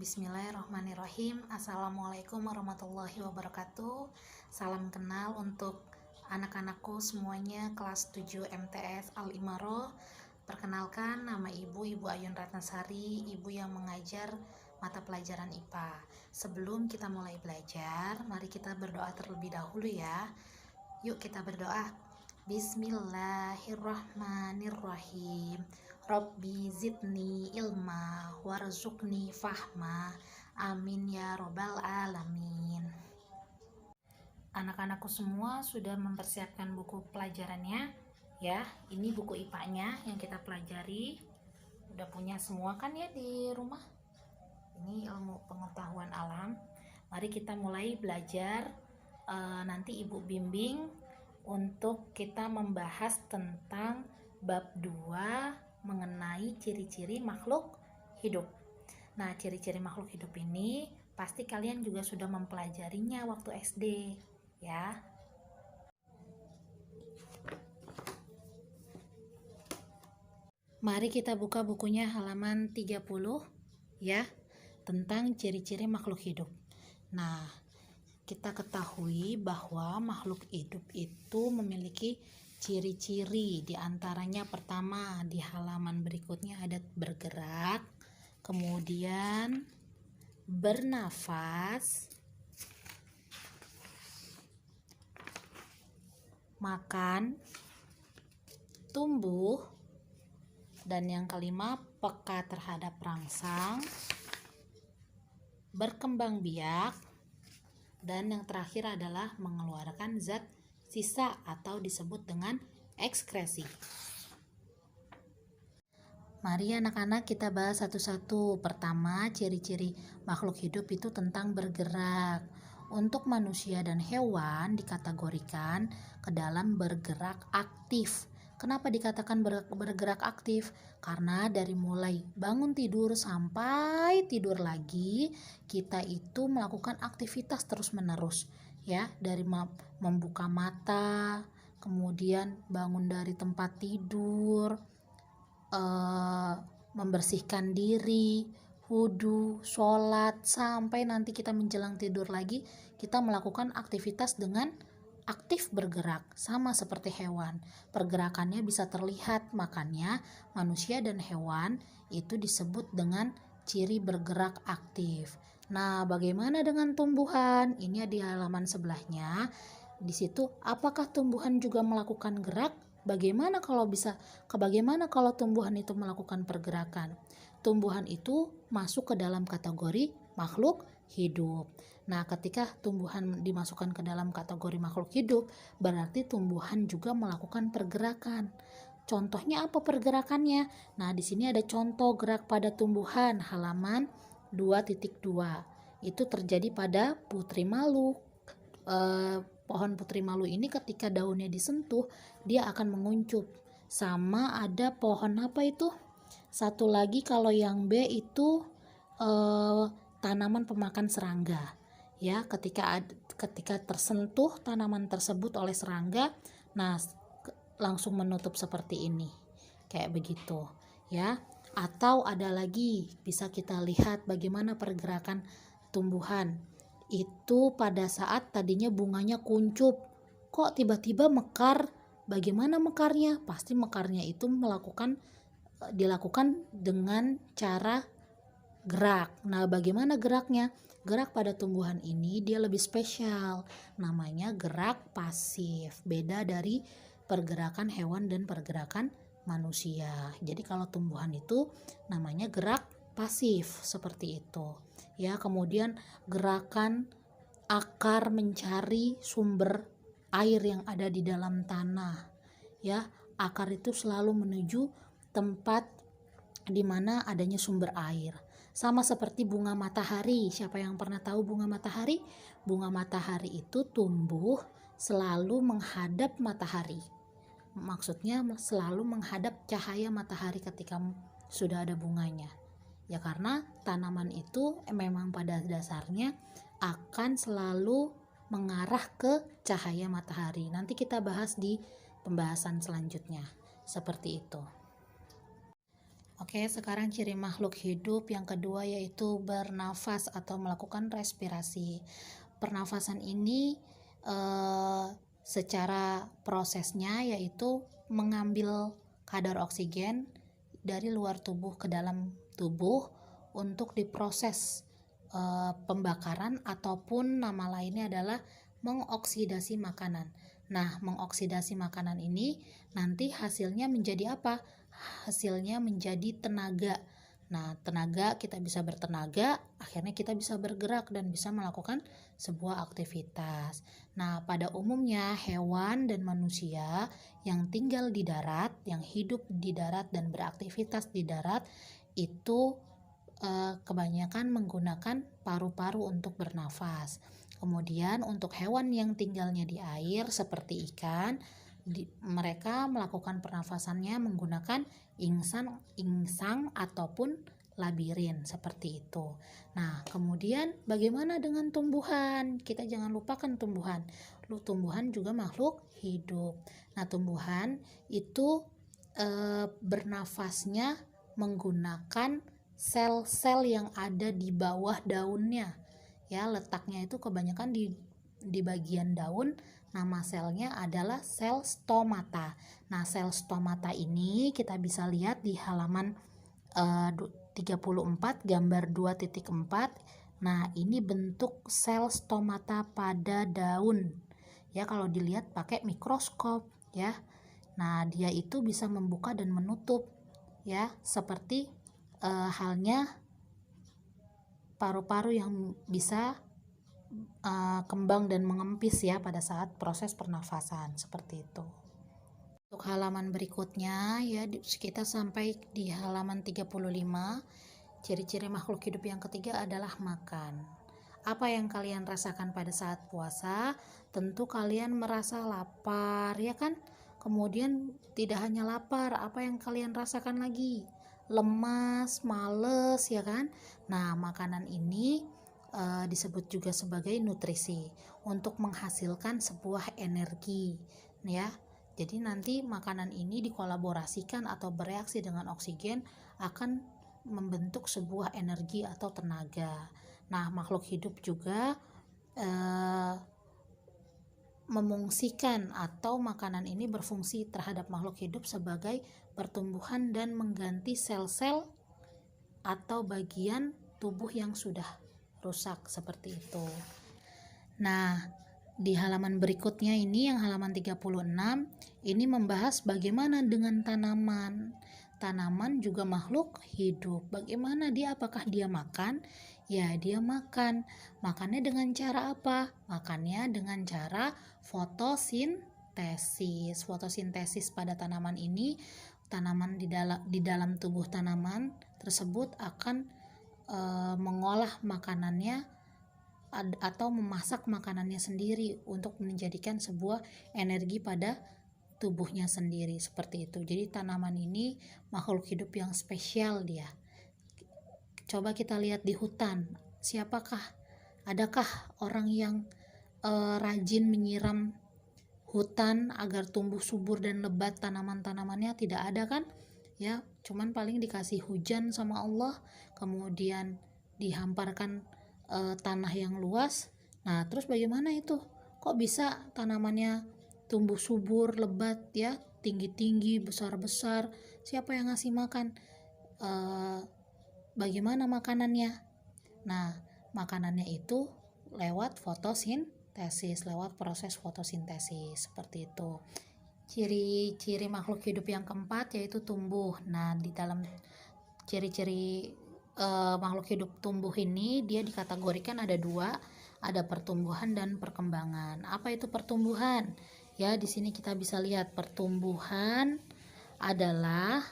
Bismillahirrahmanirrahim. Assalamualaikum warahmatullahi wabarakatuh. Salam kenal untuk anak-anakku semuanya kelas 7 MTS Al-Imaro. Perkenalkan, nama Ibu Ayun Ratnasari, Ibu yang mengajar mata pelajaran IPA. Sebelum kita mulai belajar, mari kita berdoa terlebih dahulu ya. Yuk kita berdoa. Bismillahirrahmanirrahim. Rabbi zidni ilma warzuqni fahma. Amin ya robbal alamin. Anak-anakku semua sudah mempersiapkan buku pelajarannya ya. Ini buku IPA-nya yang kita pelajari. Udah punya semua kan ya di rumah? Ini ilmu pengetahuan alam. Mari kita mulai belajar. Nanti Ibu bimbing untuk kita membahas tentang bab 2 mengenai ciri-ciri makhluk hidup. Nah, ciri-ciri makhluk hidup ini pasti kalian juga sudah mempelajarinya waktu SD ya. Mari kita buka bukunya halaman 30 ya, tentang ciri-ciri makhluk hidup. Nah, kita ketahui bahwa makhluk hidup itu memiliki ciri-ciri. Di antaranya pertama di halaman berikutnya ada bergerak, kemudian bernafas, makan, tumbuh, dan yang kelima peka terhadap rangsang, berkembang biak, dan yang terakhir adalah mengeluarkan zat sisa atau disebut dengan ekskresi. Mari anak-anak kita bahas satu-satu. Pertama, ciri-ciri makhluk hidup itu tentang bergerak. Untuk manusia dan hewan dikategorikan ke dalam bergerak aktif. Kenapa dikatakan bergerak aktif? Karena dari mulai bangun tidur sampai tidur lagi, kita itu melakukan aktivitas terus-menerus ya, dari membuka mata, kemudian bangun dari tempat tidur, membersihkan diri, wudhu, sholat, sampai nanti kita menjelang tidur lagi, kita melakukan aktivitas dengan aktif bergerak, sama seperti hewan. Pergerakannya bisa terlihat, makanya manusia dan hewan itu disebut dengan ciri bergerak aktif. Nah, bagaimana dengan tumbuhan? Ini di halaman sebelahnya. Di situ, apakah tumbuhan juga melakukan gerak? Bagaimana kalau tumbuhan itu melakukan pergerakan? Tumbuhan itu masuk ke dalam kategori makhluk hidup. Nah, ketika tumbuhan dimasukkan ke dalam kategori makhluk hidup, berarti tumbuhan juga melakukan pergerakan. Contohnya apa pergerakannya? Nah, di sini ada contoh gerak pada tumbuhan halaman 2.2. Itu terjadi pada putri malu. Pohon putri malu ini ketika daunnya disentuh, dia akan menguncup. Sama ada pohon apa itu? Satu lagi kalau yang B itu tanaman pemakan serangga. Ya, ketika tersentuh tanaman tersebut oleh serangga, nah langsung menutup seperti ini. Kayak begitu, ya. Atau ada lagi bisa kita lihat bagaimana pergerakan tumbuhan. Itu pada saat tadinya bunganya kuncup, kok tiba-tiba mekar. Bagaimana mekarnya? Pasti mekarnya itu dilakukan dengan cara gerak. Nah, bagaimana geraknya? Gerak pada tumbuhan ini dia lebih spesial, namanya gerak pasif, beda dari pergerakan hewan dan pergerakan manusia. Jadi kalau tumbuhan itu namanya gerak pasif seperti itu ya. Kemudian gerakan akar mencari sumber air yang ada di dalam tanah ya. Akar itu selalu menuju tempat di mana adanya sumber air. Sama seperti bunga matahari. Siapa yang pernah tahu bunga matahari? Bunga matahari itu tumbuh selalu menghadap matahari. Maksudnya selalu menghadap cahaya matahari ketika sudah ada bunganya. Ya, karena tanaman itu memang pada dasarnya akan selalu mengarah ke cahaya matahari. Nanti kita bahas di pembahasan selanjutnya. Seperti itu. Oke, sekarang ciri makhluk hidup yang kedua yaitu bernafas atau melakukan respirasi. Pernafasan ini secara prosesnya yaitu mengambil kadar oksigen dari luar tubuh ke dalam tubuh untuk diproses pembakaran, ataupun nama lainnya adalah mengoksidasi makanan. Nah, mengoksidasi makanan ini nanti hasilnya menjadi apa? Hasilnya menjadi tenaga. Nah, tenaga, kita bisa bertenaga, akhirnya kita bisa bergerak dan bisa melakukan sebuah aktivitas. Nah, pada umumnya hewan dan manusia yang tinggal di darat, yang hidup di darat dan beraktivitas di darat itu kebanyakan menggunakan paru-paru untuk bernafas. Kemudian untuk hewan yang tinggalnya di air seperti ikan, mereka melakukan pernafasannya menggunakan insang ataupun labirin seperti itu. Nah, kemudian bagaimana dengan tumbuhan? Kita jangan lupakan tumbuhan. Tumbuhan juga makhluk hidup. Nah, tumbuhan itu bernafasnya menggunakan sel-sel yang ada di bawah daunnya. Ya, letaknya itu kebanyakan di bagian daun. Nama selnya adalah sel stomata. Nah, sel stomata ini kita bisa lihat di halaman 34 gambar 2.4. Nah, ini bentuk sel stomata pada daun. Ya, kalau dilihat pakai mikroskop ya. Nah, dia itu bisa membuka dan menutup ya, seperti halnya paru-paru yang bisa kembang dan mengempis ya pada saat proses pernafasan seperti itu. Untuk halaman berikutnya ya, kita sampai di halaman 35. Ciri-ciri makhluk hidup yang ketiga adalah makan. Apa yang kalian rasakan pada saat puasa? Tentu kalian merasa lapar ya kan? Kemudian tidak hanya lapar, apa yang kalian rasakan lagi? Lemas, males ya kan? Nah, makanan ini disebut juga sebagai nutrisi untuk menghasilkan sebuah energi ya. Jadi nanti makanan ini dikolaborasikan atau bereaksi dengan oksigen akan membentuk sebuah energi atau tenaga. Nah, makhluk hidup juga memungsikan atau makanan ini berfungsi terhadap makhluk hidup sebagai pertumbuhan dan mengganti sel-sel atau bagian tubuh yang sudah rusak seperti itu. Nah, di halaman berikutnya ini yang halaman 36 ini membahas bagaimana dengan tanaman. Tanaman juga makhluk hidup. Bagaimana dia? Apakah dia makan? Ya, dia makan. Makannya dengan cara apa? Makannya dengan cara fotosintesis. Fotosintesis pada tanaman ini, tanaman di dalam tubuh tanaman tersebut akan mengolah makanannya atau memasak makanannya sendiri untuk menjadikan sebuah energi pada tubuhnya sendiri seperti itu. Jadi tanaman ini makhluk hidup yang spesial dia. Coba kita lihat di hutan, siapakah? Adakah orang yang rajin menyiram hutan agar tumbuh subur dan lebat tanaman-tanamannya? Tidak ada kan? Ya, cuman paling dikasih hujan sama Allah, kemudian dihamparkan tanah yang luas. Nah, terus bagaimana itu? Kok bisa tanamannya tumbuh subur, lebat ya, tinggi-tinggi, besar-besar? Siapa yang ngasih makan? Bagaimana makanannya? Nah, makanannya itu lewat fotosintesis, lewat proses fotosintesis seperti itu. Ciri-ciri makhluk hidup yang keempat yaitu tumbuh. Nah, di dalam ciri-ciri makhluk hidup tumbuh ini dia dikategorikan ada dua, ada pertumbuhan dan perkembangan. Apa itu pertumbuhan? Ya, di sini kita bisa lihat pertumbuhan adalah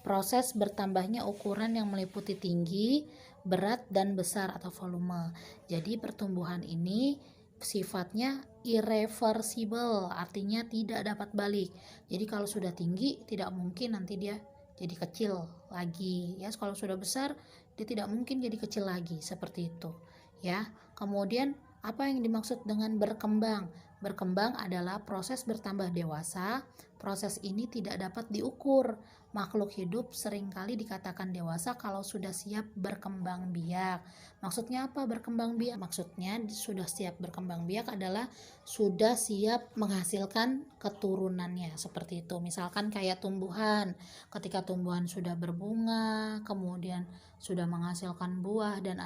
proses bertambahnya ukuran yang meliputi tinggi, berat, dan besar atau volume. Jadi pertumbuhan ini sifatnya irreversible, artinya tidak dapat balik. Jadi kalau sudah tinggi tidak mungkin nanti dia jadi kecil lagi ya. Kalau sudah besar dia tidak mungkin jadi kecil lagi seperti itu ya. Kemudian apa yang dimaksud dengan berkembang? Berkembang adalah proses bertambah dewasa. Proses ini tidak dapat diukur. Makhluk hidup seringkali dikatakan dewasa kalau sudah siap berkembang biak. Maksudnya apa berkembang biak? Maksudnya sudah siap berkembang biak adalah sudah siap menghasilkan keturunannya. Seperti itu. Misalkan kayak tumbuhan. Ketika tumbuhan sudah berbunga, kemudian sudah menghasilkan buah dan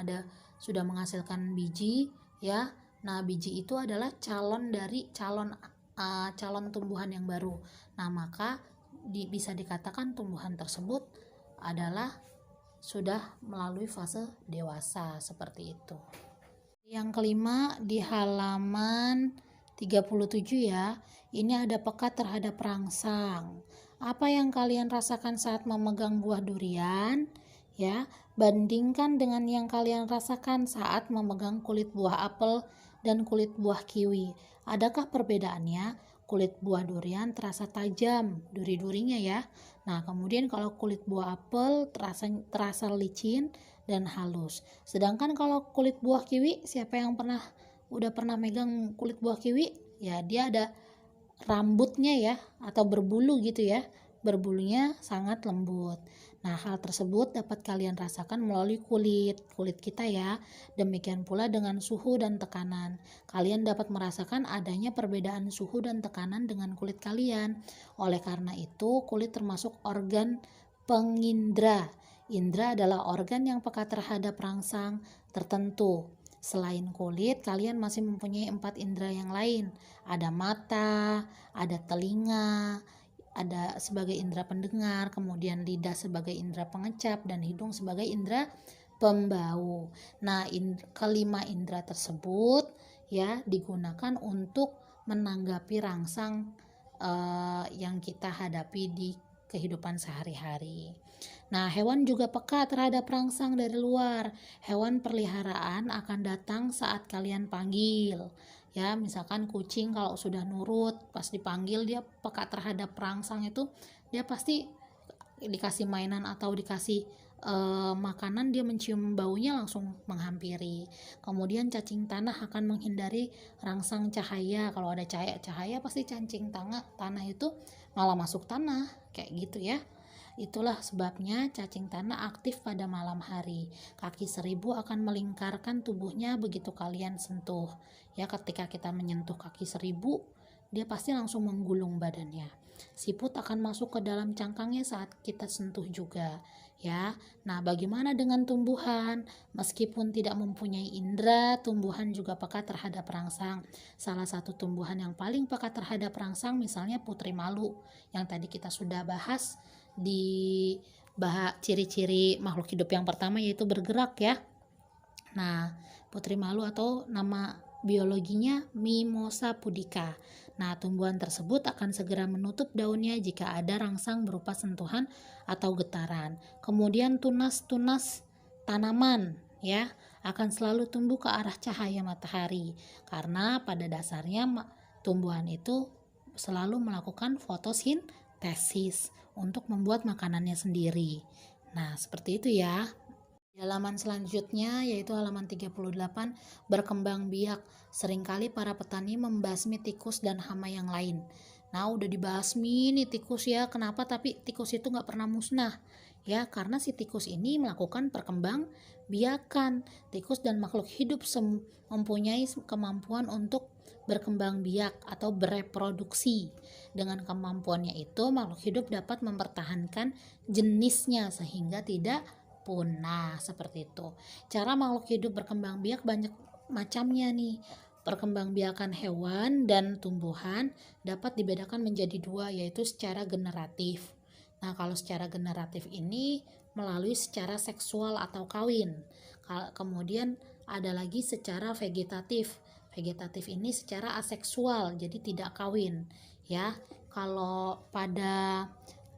sudah menghasilkan biji, ya. Nah, biji itu adalah calon tumbuhan yang baru. Nah, maka bisa dikatakan tumbuhan tersebut adalah sudah melalui fase dewasa, seperti itu. Yang kelima di halaman 37 ya. Ini ada peka terhadap rangsang. Apa yang kalian rasakan saat memegang buah durian? Ya, bandingkan dengan yang kalian rasakan saat memegang kulit buah apel dan kulit buah kiwi. Adakah perbedaannya? Kulit buah durian terasa tajam, duri-durinya ya. Nah, kemudian kalau kulit buah apel terasa licin dan halus. Sedangkan kalau kulit buah kiwi, siapa yang udah pernah megang kulit buah kiwi? Ya, dia ada rambutnya ya, atau berbulu gitu ya. Berbulunya sangat lembut. Nah, hal tersebut dapat kalian rasakan melalui kulit kita ya. Demikian pula dengan suhu dan tekanan. Kalian dapat merasakan adanya perbedaan suhu dan tekanan dengan kulit kalian. Oleh karena itu, kulit termasuk organ pengindra. Indra adalah organ yang peka terhadap rangsang tertentu. Selain kulit, kalian masih mempunyai 4 indera yang lain. Ada mata, ada telinga, ada sebagai indera pendengar, kemudian lidah sebagai indera pengecap, dan hidung sebagai indera pembau. Nah, kelima indera tersebut ya digunakan untuk menanggapi rangsang yang kita hadapi di kehidupan sehari-hari. Nah, hewan juga peka terhadap rangsang dari luar. Hewan peliharaan akan datang saat kalian panggil. Ya, misalkan kucing kalau sudah nurut, pas dipanggil dia peka terhadap rangsang itu, dia pasti dikasih mainan atau dikasih makanan, dia mencium baunya langsung menghampiri. Kemudian cacing tanah akan menghindari rangsang cahaya. Kalau ada cahaya pasti cacing tanah itu malah masuk tanah, kayak gitu ya. Itulah sebabnya cacing tanah aktif pada malam hari. Kaki seribu akan melingkarkan tubuhnya begitu kalian sentuh. Ya, ketika kita menyentuh kaki seribu, dia pasti langsung menggulung badannya. Siput akan masuk ke dalam cangkangnya saat kita sentuh juga. Ya, nah bagaimana dengan tumbuhan? Meskipun tidak mempunyai indera, tumbuhan juga peka terhadap rangsang. Salah satu tumbuhan yang paling peka terhadap rangsang misalnya putri malu, yang tadi kita sudah bahas di ciri-ciri makhluk hidup yang pertama, yaitu bergerak ya. Nah, putri malu atau nama biologinya Mimosa pudica. Nah, tumbuhan tersebut akan segera menutup daunnya jika ada rangsang berupa sentuhan atau getaran. Kemudian tunas-tunas tanaman ya akan selalu tumbuh ke arah cahaya matahari, karena pada dasarnya tumbuhan itu selalu melakukan fotosintesis untuk membuat makanannya sendiri. Nah, seperti itu ya. Halaman selanjutnya yaitu halaman 38, berkembang biak. Seringkali para petani membasmi tikus dan hama yang lain. Nah, udah dibasmi nih tikus ya. Kenapa? Tapi tikus itu nggak pernah musnah. Ya, karena si tikus ini melakukan perkembang biakan. Tikus dan makhluk hidup mempunyai kemampuan untuk berkembang biak atau bereproduksi. Dengan kemampuannya itu, makhluk hidup dapat mempertahankan jenisnya sehingga tidak punah, seperti itu. Cara makhluk hidup berkembang biak banyak macamnya nih. Perkembangbiakan hewan dan tumbuhan dapat dibedakan menjadi dua, yaitu secara generatif. Nah, kalau secara generatif ini melalui secara seksual atau kawin. Kemudian ada lagi secara vegetatif. Vegetatif ini secara aseksual, jadi tidak kawin. Ya, kalau pada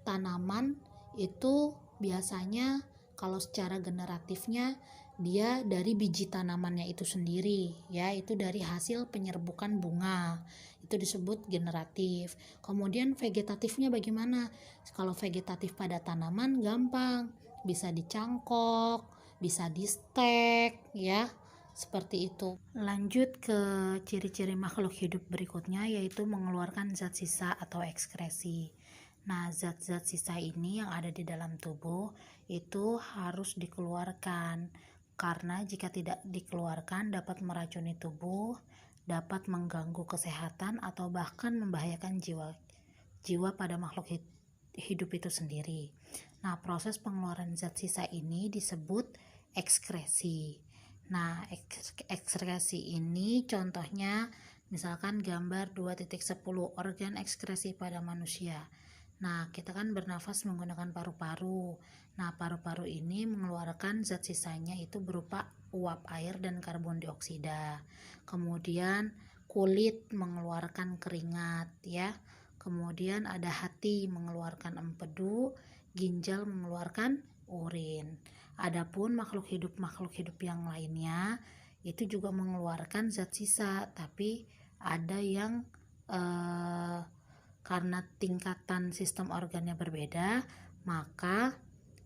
tanaman itu biasanya kalau secara generatifnya dia dari biji tanamannya itu sendiri, ya, itu dari hasil penyerbukan bunga, itu disebut generatif. Kemudian vegetatifnya bagaimana? Kalau vegetatif pada tanaman gampang, bisa dicangkok, bisa di stek, ya, Seperti itu. Lanjut ke ciri-ciri makhluk hidup berikutnya, yaitu mengeluarkan zat sisa atau ekskresi. Nah, zat-zat sisa ini yang ada di dalam tubuh itu harus dikeluarkan, karena jika tidak dikeluarkan dapat meracuni tubuh, dapat mengganggu kesehatan atau bahkan membahayakan jiwa pada makhluk hidup itu sendiri. Nah, proses pengeluaran zat sisa ini disebut ekskresi. Nah, ekskresi ini contohnya misalkan gambar 2.10 organ ekskresi pada manusia. Nah, kita kan bernafas menggunakan paru-paru. Nah, paru-paru ini mengeluarkan zat sisanya itu berupa uap air dan karbon dioksida. Kemudian kulit mengeluarkan keringat ya. Kemudian ada hati mengeluarkan empedu, ginjal mengeluarkan urin. Adapun makhluk hidup yang lainnya itu juga mengeluarkan zat sisa, tapi ada yang karena tingkatan sistem organnya berbeda, maka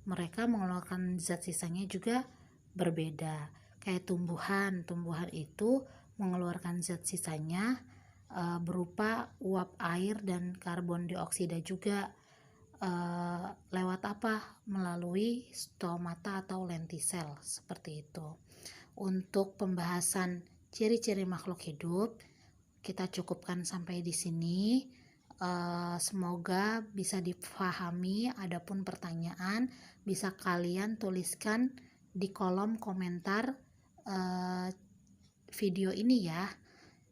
mereka mengeluarkan zat sisanya juga berbeda. Kayak tumbuhan itu mengeluarkan zat sisanya berupa uap air dan karbon dioksida juga. Lewat apa? Melalui stomata atau lentisel, seperti itu. Untuk pembahasan ciri-ciri makhluk hidup kita cukupkan sampai di sini. Semoga bisa dipahami. Adapun pertanyaan bisa kalian tuliskan di kolom komentar video ini ya,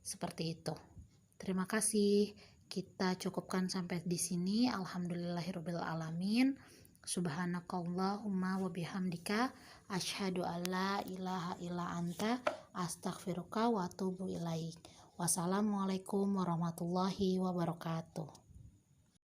seperti itu. Terima kasih. Kita cukupkan sampai di sini. Alhamdulillahirabbil alamin. Subhanakallahumma wa bihamdika asyhadu alla ilaha illa anta astaghfiruka wa atubu ilaik. Wassalamualaikum warahmatullahi wabarakatuh.